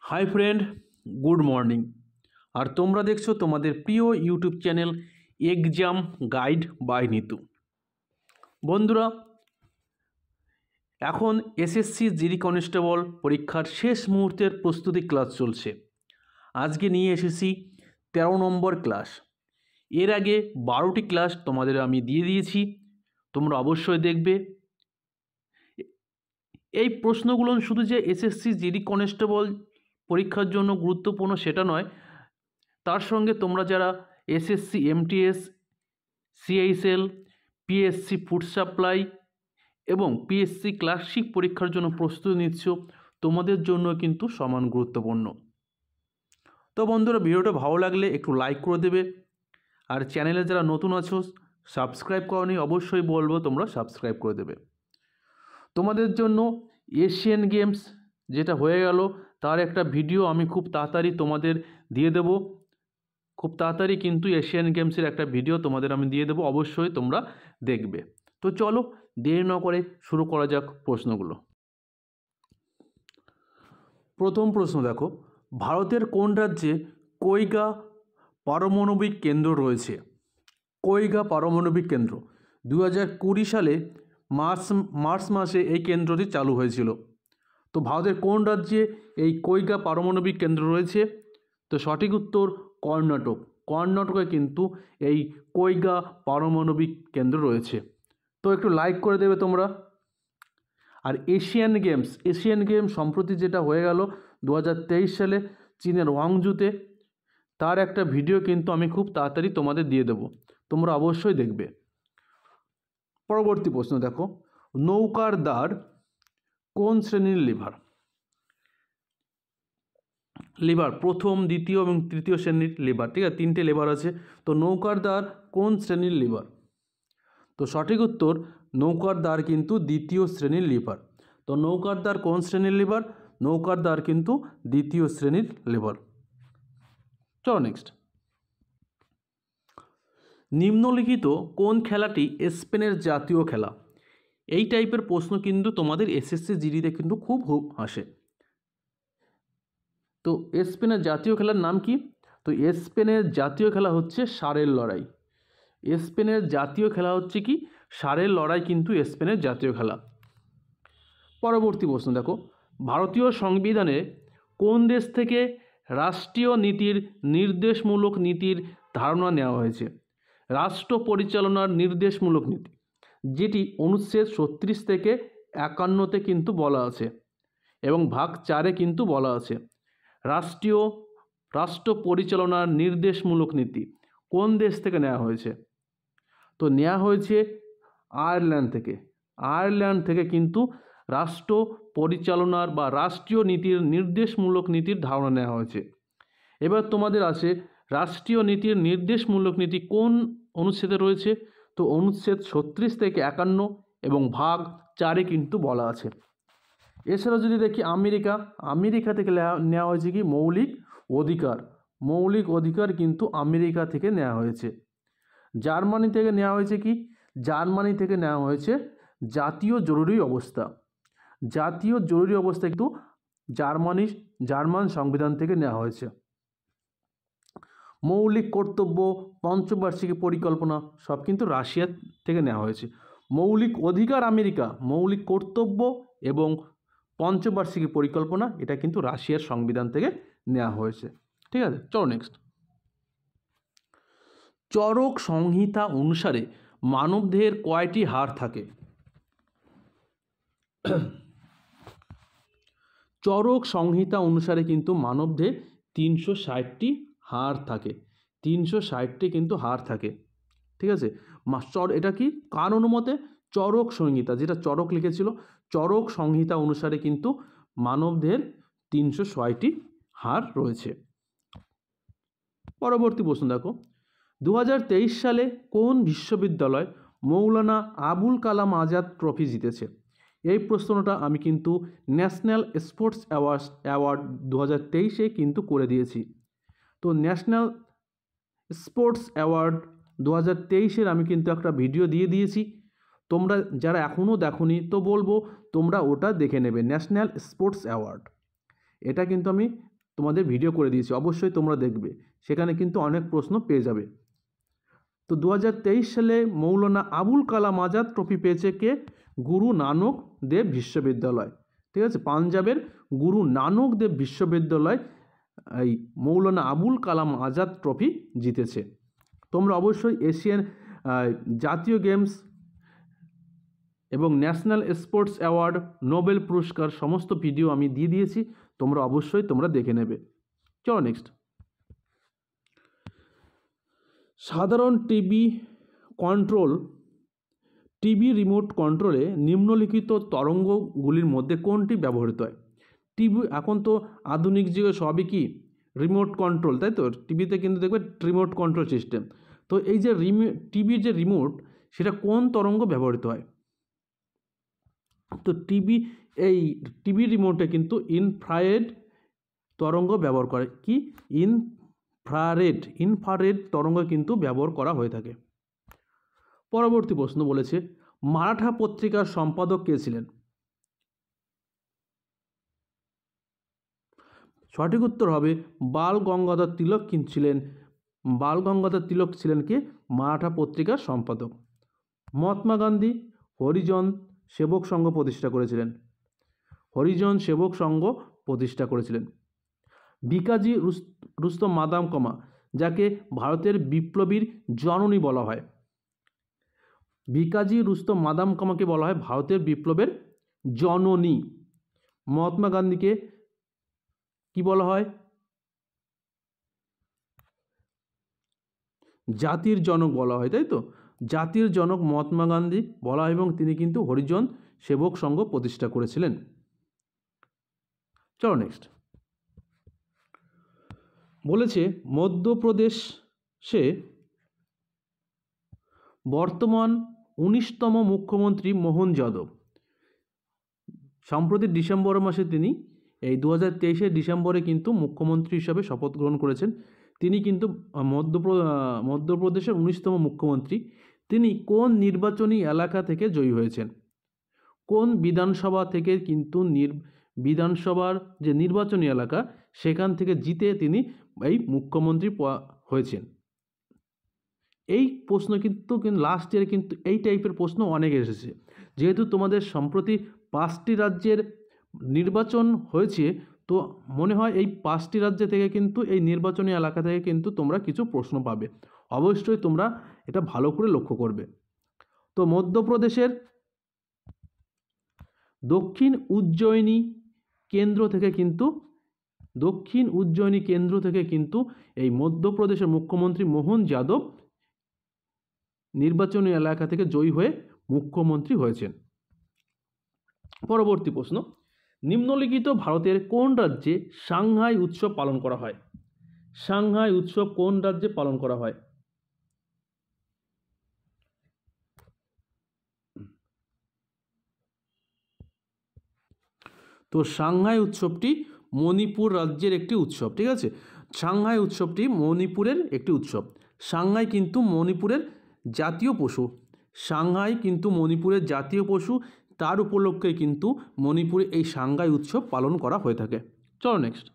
High friend, good morning. আর তোমরা দেখছো তোমাদের প্রিয় YouTube channel exam guide by Nitu. বন্ধুরা, এখন এসএসসি জিডি কনস্টেবল পরীক্ষার শেষ মুহূর্তের প্রস্তুতি ক্লাস চলছে। আজকে নিয়ে এসেছি 13 নম্বর ক্লাস। এর আগে 12টি ক্লাস তোমাদের আমি দিয়ে দিয়েছি, তোমরা অবশ্যই দেখবে। এই প্রশ্নগুলো শুধু যে এসএসসি জিডি কনস্টেবল পরীক্ষার জন্য গুরুত্বপূর্ণ সেটা নয়, তার সঙ্গে তোমরা যারা SSC MTS, CHL, PSC food supply এবং পিএসসি ক্লাসিক পরীক্ষার জন্য প্রস্তুতি নিচ্ছ, তোমাদের জন্য কিন্তু সমান গুরুত্বপূর্ণ। তো বন্ধুরা, ভিডিওটা ভালো লাগলে একটু লাইক করে দেবে, আর চ্যানেলে যারা নতুন আছো সাবস্ক্রাইব করোনি, অবশ্যই বলবো তোমরা সাবস্ক্রাইব করে দেবে। তোমাদের জন্য এশিয়ান গেমস যেটা হয়ে গেল তার একটা ভিডিও আমি খুব তাড়াতাড়ি তোমাদের দিয়ে দেব। খুব তাড়াতাড়ি কিন্তু এশিয়ান গেমসের একটা ভিডিও তোমাদের আমি দিয়ে দেবো, অবশ্যই তোমরা দেখবে। তো চলো দেরি না করে শুরু করা যাক প্রশ্নগুলো। প্রথম প্রশ্ন দেখো, ভারতের কোন রাজ্যে কৈগা পারমাণবিক কেন্দ্র রয়েছে? কৈগা পারমাণবিক কেন্দ্র 2020 সালে মার্চ মাসে এই কেন্দ্রটি চালু হয়েছিল। তো ভারতের কোন রাজ্যে এই কৈগা পারমাণবিক কেন্দ্র রয়েছে? তো সঠিক উত্তর কর্ণাটক। কর্ণাটকে কিন্তু এই কৈগা পারমাণবিক কেন্দ্র রয়েছে। তো একটু লাইক করে দেবে তোমরা। আর এশিয়ান গেমস সম্প্রতি যেটা হয়ে গেল 2023 সালে চীনের ওয়াংজুতে, তার একটা ভিডিও কিন্তু আমি খুব তাড়াতাড়ি তোমাদের দিয়ে দেবো, তোমরা অবশ্যই দেখবে। পরবর্তী প্রশ্ন দেখো, নৌকার দ্বার কোন শ্রেণীর লিভার? প্রথম, দ্বিতীয় এবং তৃতীয় শ্রেণীর লিভার, ঠিক আছে, 3টে লিভার আছে। তো নৌকার দ্বার কোন শ্রেণীর লিভার? তো সঠিক উত্তর নৌকার দ্বার কিন্তু দ্বিতীয় শ্রেণীর লিভার। তো নৌকার দ্বার কোন শ্রেণীর লিভার? নৌকার দ্বার কিন্তু দ্বিতীয় শ্রেণীর লিভার। চলো নেক্সট। নিম্নলিখিত কোন খেলাটি স্পেনের জাতীয় খেলা? এই টাইপের প্রশ্ন কিন্তু তোমাদের এসএসসি জিডিতে কিন্তু খুব আসে। তো স্পেনের জাতীয় খেলার নাম কি? তো স্পেনের জাতীয় খেলা হচ্ছে ষাঁড়ের লড়াই। স্পেনের জাতীয় খেলা হচ্ছে কি? ষাঁড়ের লড়াই কিন্তু স্পেনের জাতীয় খেলা। পরবর্তী প্রশ্ন দেখো, ভারতীয় সংবিধানে কোন দেশ থেকে রাষ্ট্রীয় নীতির নির্দেশমূলক নীতির ধারণা নেওয়া হয়েছে? রাষ্ট্র পরিচালনার নির্দেশমূলক নীতি, যেটি অনুচ্ছেদ 36 থেকে 51-তে কিন্তু বলা আছে এবং ভাগ 4-এ কিন্তু বলা আছে। রাষ্ট্র পরিচালনার নির্দেশমূলক নীতি কোন দেশ থেকে নেওয়া হয়েছে? তো নেওয়া হয়েছে আয়ারল্যান্ড থেকে কিন্তু রাষ্ট্র পরিচালনার বা রাষ্ট্রীয় নীতির নির্দেশমূলক নীতির ধারণা নেওয়া হয়েছে। এবার তোমাদের আছে রাষ্ট্রীয় নীতির নির্দেশমূলক নীতি কোন অনুচ্ছেদে রয়েছে? তো অনুচ্ছেদ 36 থেকে 51 এবং ভাগ 4-এ কিন্তু বলা আছে। এছাড়া যদি দেখি আমেরিকা থেকে নেওয়া হয়েছে কি? মৌলিক অধিকার কিন্তু আমেরিকা থেকে নেওয়া হয়েছে। জার্মানি থেকে নেওয়া হয়েছে কি? জার্মানি থেকে নেওয়া হয়েছে জাতীয় জরুরি অবস্থা কিন্তু জার্মান সংবিধান থেকে নেওয়া হয়েছে। মৌলিক কর্তব্য, পঞ্চবার্ষিকী পরিকল্পনা সব কিন্তু রাশিয়া থেকে নেওয়া হয়েছে। মৌলিক অধিকার আমেরিকা, মৌলিক কর্তব্য এবং পঞ্চবার্ষিকী পরিকল্পনা এটা কিন্তু রাশিয়ার সংবিধান থেকে নেওয়া হয়েছে। ঠিক আছে, চলো নেক্সট। চরক সংহিতা অনুসারে মানবদেহের কয়টি হাড় থাকে? চরক সংহিতা অনুসারে কিন্তু মানবদেহে 360টি হাড় থাকে। 360টি কিন্তু হাড় থাকে। ঠিক আছে, এটা কি কার অনুমতে? চরক সংহিতা, যেটা চরক লিখেছিল, চরক সংহিতা অনুসারে কিন্তু মানবদেহের 306টি হাড় রয়েছে। পরবর্তী প্রশ্ন দেখো, 2023 সালে কোন বিশ্ববিদ্যালয় মৌলানা আবুল কালাম আজাদ ট্রফি জিতেছে? এই প্রশ্নটা আমি কিন্তু ন্যাশনাল স্পোর্টস অ্যাওয়ার্ড 2023-এ কিন্তু করে দিয়েছি। তো ন্যাশনাল স্পোর্টস অ্যাওয়ার্ড 2023-এর আমি কিন্তু একটা ভিডিও দিয়ে দিয়েছি। তোমরা যারা এখনও দেখোনি তো বলবো তোমরা ওটা দেখে নেবে। ন্যাশনাল স্পোর্টস অ্যাওয়ার্ড এটা কিন্তু আমি তোমাদের ভিডিও করে দিয়েছি, অবশ্যই তোমরা দেখবে, সেখানে কিন্তু অনেক প্রশ্ন পেয়ে যাবে। তো 2023 সালে মৌলানা আবুল কালাম আজাদ ট্রফি পেয়েছে কে? গুরু নানক দেব বিশ্ববিদ্যালয়। ঠিক আছে, পাঞ্জাবের গুরু নানক দেব বিশ্ববিদ্যালয় এই মৌলানা আবুল কালাম আজাদ ট্রফি জিতেছে। তোমরা অবশ্যই এশিয়ান জাতীয় গেমস এবং ন্যাশনাল স্পোর্টস অ্যাওয়ার্ড, নোবেল পুরস্কার সমস্ত ভিডিও আমি দিয়ে দিয়েছি, তোমরা অবশ্যই দেখে নেবে। চলো নেক্সট। সাধারণ টিভি রিমোট কন্ট্রোলে নিম্নলিখিত তরঙ্গগুলির মধ্যে কোনটি ব্যবহৃত হয়? টিভি এখন তো আধুনিক যুগে সবই কি রিমোট কন্ট্রোল, তাই তো? টিভিতে কিন্তু দেখবে রিমোট কন্ট্রোল সিস্টেম। তো এই যে টিভির যে রিমোট, সেটা কোন তরঙ্গ ব্যবহৃত হয়? তো এই টিভি রিমোটে কিন্তু ইনফ্রারেড তরঙ্গ ব্যবহার করে। কি? ইনফ্রারেড তরঙ্গ কিন্তু ব্যবহার করা হয়ে থাকে। পরবর্তী প্রশ্ন বলেছে, মারাঠা পত্রিকার সম্পাদক কে ছিলেন? সঠিক উত্তর হবে বাল গঙ্গাধর তিলক ছিলেন কে? মারাঠা পত্রিকার সম্পাদক। মহাত্মা গান্ধী হরিজন সেবক সংঘ প্রতিষ্ঠা করেছিলেন। ভিকাজি রুস্তম মাদাম যাকে ভারতের বিপ্লবীর জননী বলা হয়। ভিকাজি রুস্তম মাদাম কামাকে বলা হয় ভারতের বিপ্লবের জননী। মহাত্মা গান্ধীকে কি বলা হয়? জাতির জনক বলা হয়, তাই তো? জাতির জনক মহাত্মা গান্ধী বলা হয়, এবং তিনি কিন্তু হরিজন সেবক সংঘ প্রতিষ্ঠা করেছিলেন। চলো নেক্সট। বলেছে মধ্যপ্রদেশে বর্তমান 19তম মুখ্যমন্ত্রী মোহন যাদব। সম্প্রতি ডিসেম্বর মাসে তিনি এই 2023 ডিসেম্বরে কিন্তু মুখ্যমন্ত্রী হিসাবে শপথ গ্রহণ করেছেন। তিনি কিন্তু মধ্যপ্রদেশের 19তম মুখ্যমন্ত্রী। তিনি কোন নির্বাচনী এলাকা থেকে জয়ী হয়েছেন? কোন বিধানসভা থেকে কিন্তু বিধানসভার যে নির্বাচনী এলাকা, সেখান থেকে জিতে তিনি এই মুখ্যমন্ত্রী হয়েছেন। এই প্রশ্ন কিন্তু লাস্ট ইয়ারে কিন্তু এই টাইপের প্রশ্ন অনেক এসেছে। যেহেতু তোমাদের সম্প্রতি 5টি রাজ্যের নির্বাচন হয়েছে, তো মনে হয় এই 5টি রাজ্য থেকে কিন্তু এই নির্বাচনী এলাকা থেকে কিন্তু তোমরা কিছু প্রশ্ন পাবে। অবশ্যই তোমরা এটা ভালো করে লক্ষ্য করবে। তো মধ্যপ্রদেশের দক্ষিণ উজ্জয়িনী কেন্দ্র থেকে কিন্তু এই মধ্যপ্রদেশের মুখ্যমন্ত্রী মোহন যাদব নির্বাচনী এলাকা থেকে জয়ী হয়ে মুখ্যমন্ত্রী হয়েছেন। পরবর্তী প্রশ্ন, নিম্নলিখিত ভারতের কোন রাজ্যে সাংহাই উৎসব পালন করা হয়? সাংহাই উৎসব কোন রাজ্যে পালন করা হয়? তো সাংহাই উৎসবটি মণিপুর রাজ্যের একটি উৎসব। ঠিক আছে, সাংহাই উৎসবটি মণিপুরের একটি উৎসব। সাংহাই কিন্তু মণিপুরের জাতীয় পশু। তার উপলক্ষে কিন্তু মণিপুরে এই সাংহাই উৎসব পালন করা হয়ে থাকে। চলো নেক্সট।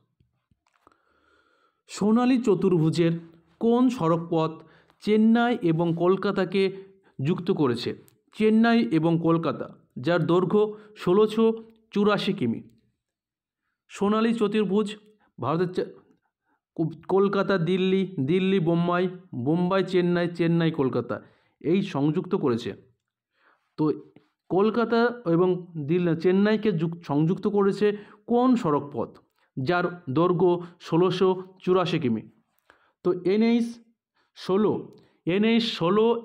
সোনালী চতুর্ভুজের কোন সড়কপথ চেন্নাই এবং কলকাতাকে যুক্ত করেছে? চেন্নাই এবং কলকাতা, যার দৈর্ঘ্য 1684 কিমি। সোনালী চতুর্ভুজ ভারতের কলকাতা দিল্লি বোম্বাই চেন্নাই কলকাতা এই সংযুক্ত করেছে। তো কলকাতা এবং চেন্নাইকে সংযুক্ত করেছে কোন সড়কপথ, যার দৈর্ঘ্য 1684 কিমি? তো NH16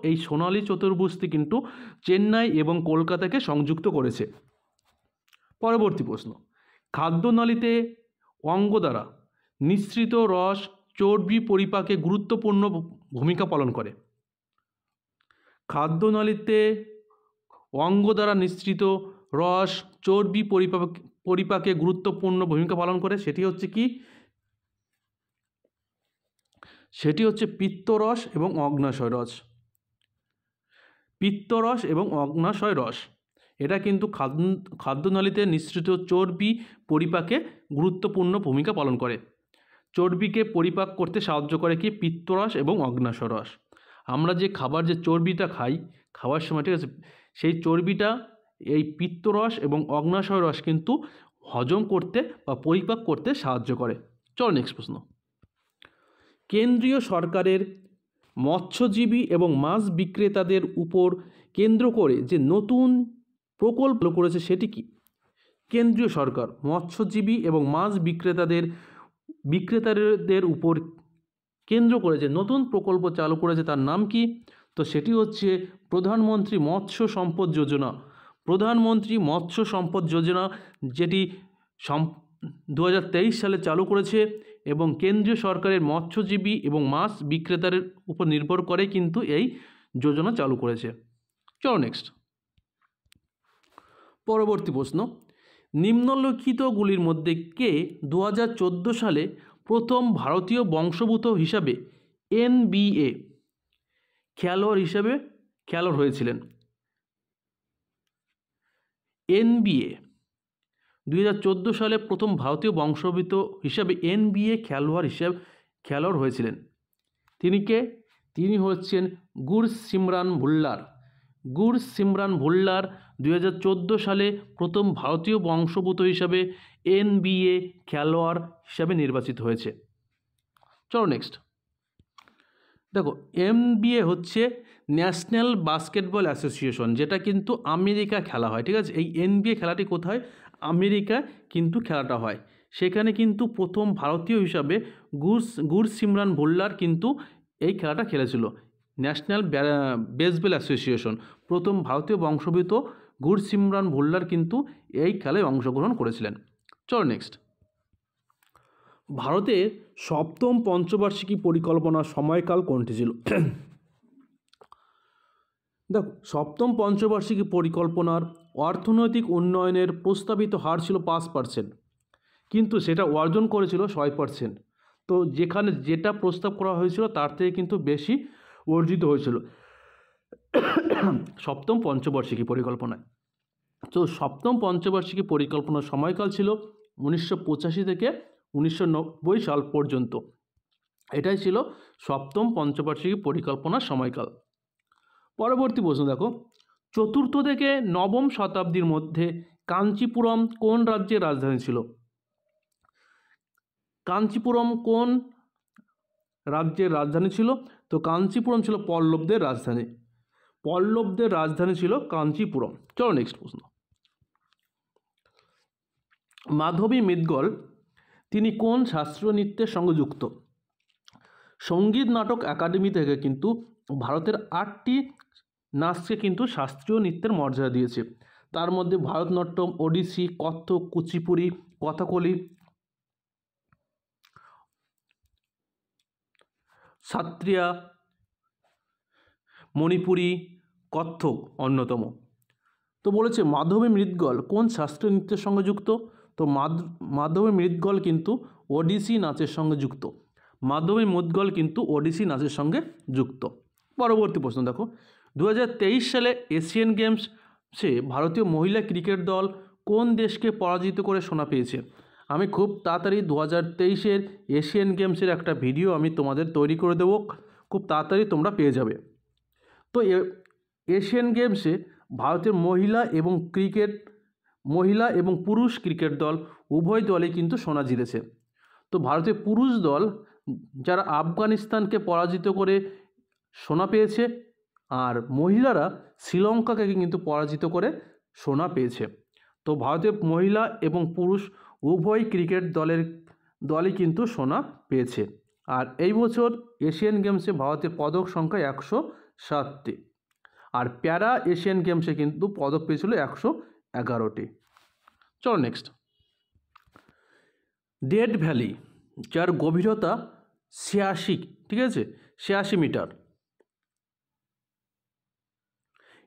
এই সোনালী চতুর্ভুজটি কিন্তু চেন্নাই এবং কলকাতাকে সংযুক্ত করেছে। পরবর্তী প্রশ্ন, খাদ্যনালীতে অঙ্গ দ্বারা নিঃসৃত রস চর্বি পরিপাকে গুরুত্বপূর্ণ ভূমিকা পালন করে। খাদ্যনালীতে অঙ্গ দ্বারা নিঃসৃত রস চর্বি পরিপাকে গুরুত্বপূর্ণ ভূমিকা পালন করে। সেটি হচ্ছে পিত্তরস এবং অগ্নাশয় রস। এটা কিন্তু খাদ্যনালীতে নিঃসৃত চর্বি পরিপাকে গুরুত্বপূর্ণ ভূমিকা পালন করে। চর্বিকে পরিপাক করতে সাহায্য করে কি? পিত্তরস এবং অগ্ন্যাশয় রস। আমরা যে খাবার যে চর্বিটা খাই খাওয়ার সময়, ঠিক আছে, সেই চর্বিটা এই পিত্তরস এবং অগ্ন্যাশয় রস কিন্তু হজম করতে বা পরিপাক করতে সাহায্য করে। চলো নেক্সট প্রশ্ন। কেন্দ্রীয় সরকারের মৎস্যজীবী এবং মাছ বিক্রেতাদের উপর কেন্দ্র করে যে নতুন প্রকল্প করেছে সেটি কি? কেন্দ্রীয় সরকার মৎস্যজীবী এবং মাছ বিক্রেতাদের উপর কেন্দ্র করে যে নতুন প্রকল্প চালু করেছে তার নাম কি? তো সেটি হচ্ছে প্রধানমন্ত্রী মৎস্য সম্পদ যোজনা। প্রধানমন্ত্রী মৎস্য সম্পদ যোজনা, যেটি 2023 সালে চালু করেছে এবং কেন্দ্রীয় সরকারের মৎস্যজীবী এবং মাছ বিক্রেতাদের উপর নির্ভর করে কিন্তু এই যোজনা চালু করেছে। চলো নেক্সট। পরবর্তী প্রশ্ন, নিম্নলিখিতগুলির মধ্যে কে 2014 সালে প্রথম ভারতীয় বংশোদ্ভূত হিসাবে NBA খেলোয়াড় হয়েছিলেন? NBA 2014 সালে প্রথম ভারতীয় বংশোদ্ভূত হিসাবে NBA খেলোয়াড় হয়েছিলেন। তিনি কে? তিনি হচ্ছেন গুরসিমরান ভুল্লার। গুরসিমরান ভুল্লার 2014 সালে প্রথম ভারতীয় বংশোদ্ভূত হিসাবে NBA খেলোয়াড় হিসাবে নির্বাচিত হয়েছে। চলো নেক্সট। দেখো, NBA হচ্ছে ন্যাশনাল বাস্কেটবল অ্যাসোসিয়েশন, যেটা কিন্তু আমেরিকা খেলা হয়, ঠিক আছে। এই NBA খেলাটি কোথায়? আমেরিকায় কিন্তু খেলাটা হয়। সেখানে কিন্তু প্রথম ভারতীয় হিসাবে গুরসিমরান ভুল্লার কিন্তু এই খেলাটা খেলেছিল। ন্যাশনাল বেসবল অ্যাসোসিয়েশন, প্রথম ভারতীয় বংশোদ্ভূত গুরসিমরান ভুল্লার কিন্তু এই খেলায় অংশগ্রহণ করেছিলেন। চলো নেক্সট। ভারতের সপ্তম পঞ্চবার্ষিকী পরিকল্পনার সময়কাল কোনটি ছিল? দেখো, সপ্তম পঞ্চবার্ষিকী পরিকল্পনার অর্থনৈতিক উন্নয়নের প্রস্তাবিত হার ছিল 5%, কিন্তু সেটা অর্জন করেছিল 6%। তো যেখানে যেটা প্রস্তাব করা হয়েছিল তার থেকে কিন্তু বেশি অর্জিত হয়েছিল সপ্তম পঞ্চবার্ষিকী পরিকল্পনায়। তো সপ্তম পঞ্চবার্ষিকী পরিকল্পনার সময়কাল ছিল 1985 থেকে 1990 সাল পর্যন্ত। এটাই ছিল সপ্তম পঞ্চবার্ষিকী পরিকল্পনার সময়কাল। পরবর্তী প্রশ্ন দেখো, চতুর্থ থেকে নবম শতাব্দীর মধ্যে কাঞ্চিপুরম কোন রাজ্যের রাজধানী ছিল? কাঞ্চিপুরম কোন রাজ্যের রাজধানী ছিল? তো কাঞ্চিপুরম ছিল পল্লবদের রাজধানী। পল্লবদের রাজধানী ছিল কাঞ্চিপুরম। চলো নেক্সট প্রশ্ন। মাধবী মিতগল তিনি কোন শাস্ত্রীয় নৃত্যের সঙ্গে যুক্ত? সঙ্গীত নাটক একাডেমি থেকে কিন্তু ভারতের 8টি নাচকে কিন্তু শাস্ত্রীয় নৃত্যের মর্যাদা দিয়েছে। তার মধ্যে ভারতনাট্যম, ওডিসি, কত্থক, কুচিপুড়ি, কথাকলি, সাত্রিয়া, মণিপুরী, কত্থক অন্যতম। তো বলেছে মাধবী মৃদগল কোন শাস্ত্রীয় নৃত্যের সঙ্গে যুক্ত? তো মাধবী মৃদগল কিন্তু ওডিসি নাচের সঙ্গে যুক্ত। মাধবী মৃদগল কিন্তু ওডিসি নাচের সঙ্গে যুক্ত। পরবর্তী প্রশ্ন দেখো, 2023 সালে এশিয়ান গেমসে ভারতীয় মহিলা ক্রিকেট দল কোন দেশকে পরাজিত করে সোনা পেয়েছে? আমি খুব তাড়াতাড়ি 2023-এর এশিয়ান গেমসের একটা ভিডিও আমি তোমাদের তৈরি করে দেবো, খুব তাড়াতাড়ি তোমরা পেয়ে যাবে। তো এশিয়ান গেমসে ভারতের মহিলা এবং পুরুষ ক্রিকেট দল উভয় দলই কিন্তু সোনা জিতেছে। তো ভারতের পুরুষ দল যারা আফগানিস্তানকে পরাজিত করে সোনা পেয়েছে, আর মহিলারা শ্রীলঙ্কাকে কিন্তু পরাজিত করে সোনা পেয়েছে। তো ভারতের মহিলা এবং পুরুষ উভয় ক্রিকেট দলই কিন্তু সোনা পেয়েছে। আর এই বছর এশিয়ান গেমসে ভারতের পদক সংখ্যা 107টি, আর প্যারা এশিয়ান গেমসে কিন্তু পদক পেয়েছিল 111টি। চলো নেক্সট। ডেথ ভ্যালি, যার গভীরতা 86, ঠিক আছে, 86 মিটার,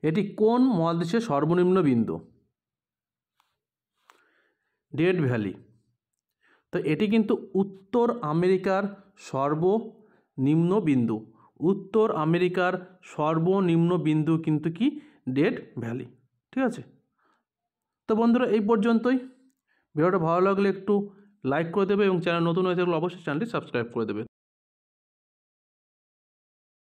এটি কোন মহাদেশের সর্বনিম্ন বিন্দু? ডেথ ভ্যালি, তো এটি কিন্তু উত্তর আমেরিকার সর্বনিম্ন বিন্দু। উত্তর আমেরিকার সর্বনিম্ন বিন্দু কিন্তু কি? ডেথ ভ্যালি, ঠিক আছে। তো বন্ধুরা এই পর্যন্তই। ভিডিওটা ভালো লাগলে একটু লাইক করে দেবে এবং চ্যানেল নতুন হয়ে থাকলে অবশ্যই চ্যানেলটি সাবস্ক্রাইব করে দেবে।